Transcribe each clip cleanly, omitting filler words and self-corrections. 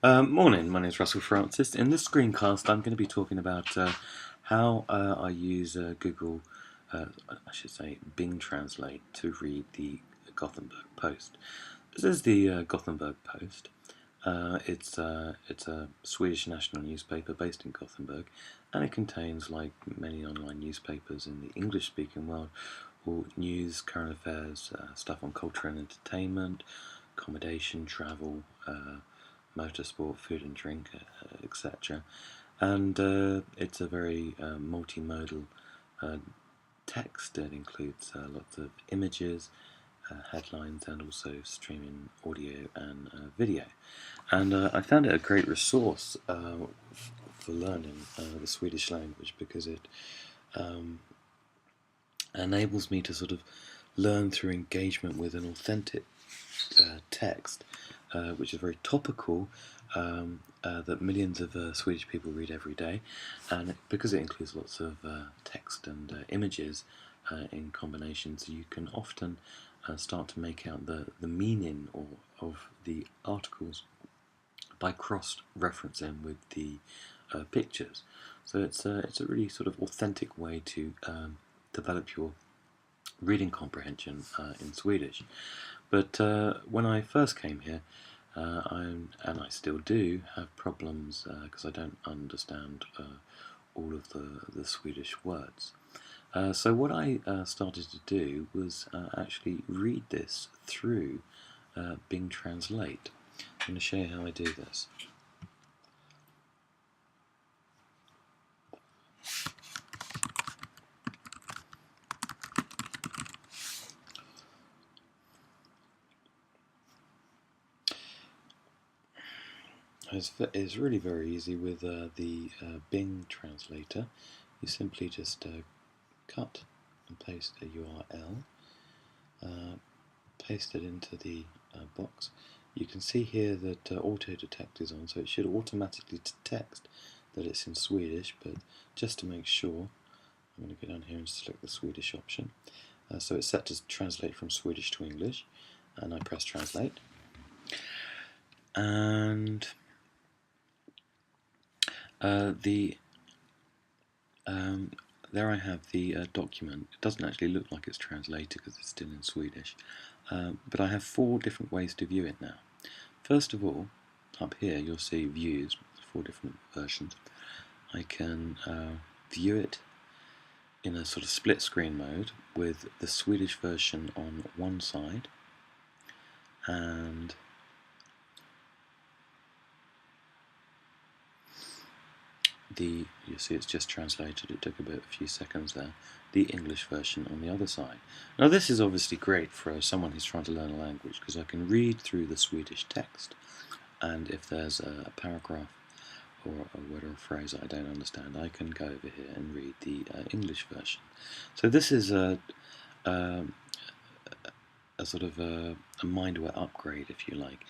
Morning, my name is Russell Francis. In this screencast, I'm going to be talking about how I use Google, I should say Bing Translate, to read the Gothenburg Post. This is the Gothenburg Post. It's a Swedish national newspaper based in Gothenburg, and it contains, like many online newspapers in the English-speaking world, all news, current affairs, stuff on culture and entertainment, accommodation, travel, motorsport, food and drink, etc. And it's a very multimodal text. It includes lots of images, headlines, and also streaming audio and video. And I found it a great resource for learning the Swedish language because it um, enables me to sort of learn through engagement with an authentic text, which is very topical, that millions of Swedish people read every day, and because it includes lots of text and images in combinations, you can often start to make out the meaning of the articles by cross-referencing with the pictures. So it's a really sort of authentic way to develop your reading comprehension in Swedish. But when I first came here, and I still do, have problems because I don't understand all of the Swedish words. So what I started to do was actually read this through Bing Translate. I'm going to show you how I do this. It's really very easy with the Bing translator. You simply just cut and paste a URL, paste it into the box. You can see here that auto detect is on, so it should automatically detect that it's in Swedish, but just to make sure, I'm going to go down here and select the Swedish option. So it's set to translate from Swedish to English, and I press translate. And there I have the document. It doesn't actually look like it's translated because it's still in Swedish, but I have 4 different ways to view it now. First of all, up here you'll see views, 4 different versions. I can view it in a sort of split screen mode with the Swedish version on one side and you see it's just translated, it took a few seconds there, the English version on the other side. Now this is obviously great for someone who's trying to learn a language because I can read through the Swedish text, and if there's a paragraph or a word or a phrase I don't understand, I can go over here and read the English version. So this is a sort of a mindware upgrade, if you like.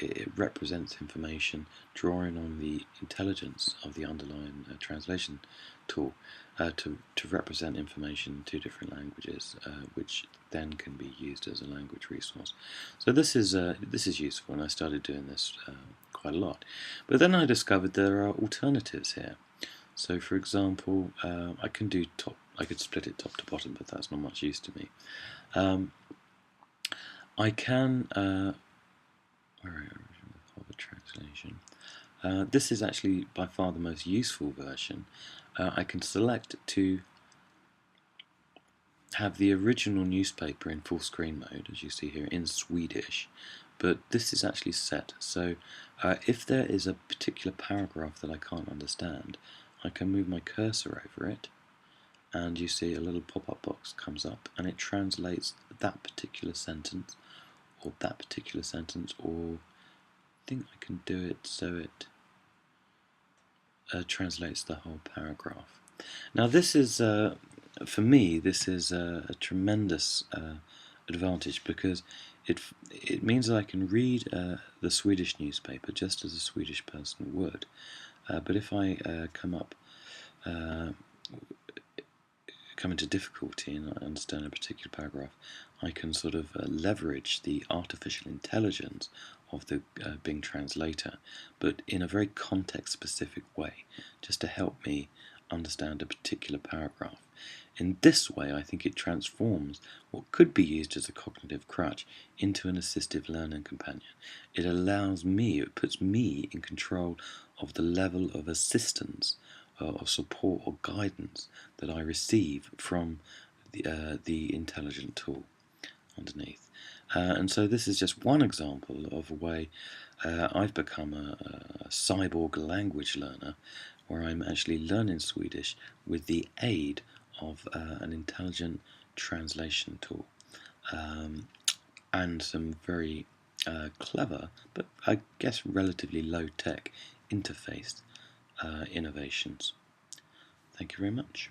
It represents information drawing on the intelligence of the underlying translation tool to represent information in 2 different languages, which then can be used as a language resource. So this is useful, and I started doing this quite a lot. But then I discovered there are alternatives here. So, for example, I could split it top to bottom, but that's not much use to me. I can the translation. This is actually by far the most useful version. I can select to have the original newspaper in full screen mode, as you see here, in Swedish, but this is actually set. So if there is a particular paragraph that I can't understand, I can move my cursor over it, and you see a little pop-up box comes up, and it translates that particular sentence, or that particular sentence, or I think I can do it so it translates the whole paragraph. Now this is, for me, this is a tremendous advantage because it means that I can read the Swedish newspaper just as a Swedish person would. But if I come into difficulty and I understand a particular paragraph, I can sort of leverage the artificial intelligence of the Bing translator, but in a very context-specific way, just to help me understand a particular paragraph. In this way, I think it transforms what could be used as a cognitive crutch into an assistive learning companion. It allows me, it puts me in control of the level of assistance or support or guidance that I receive from the intelligent tool underneath. And so this is just one example of a way I've become a cyborg language learner, where I'm actually learning Swedish with the aid of an intelligent translation tool and some very clever, but I guess relatively low-tech interface innovations. Thank you very much.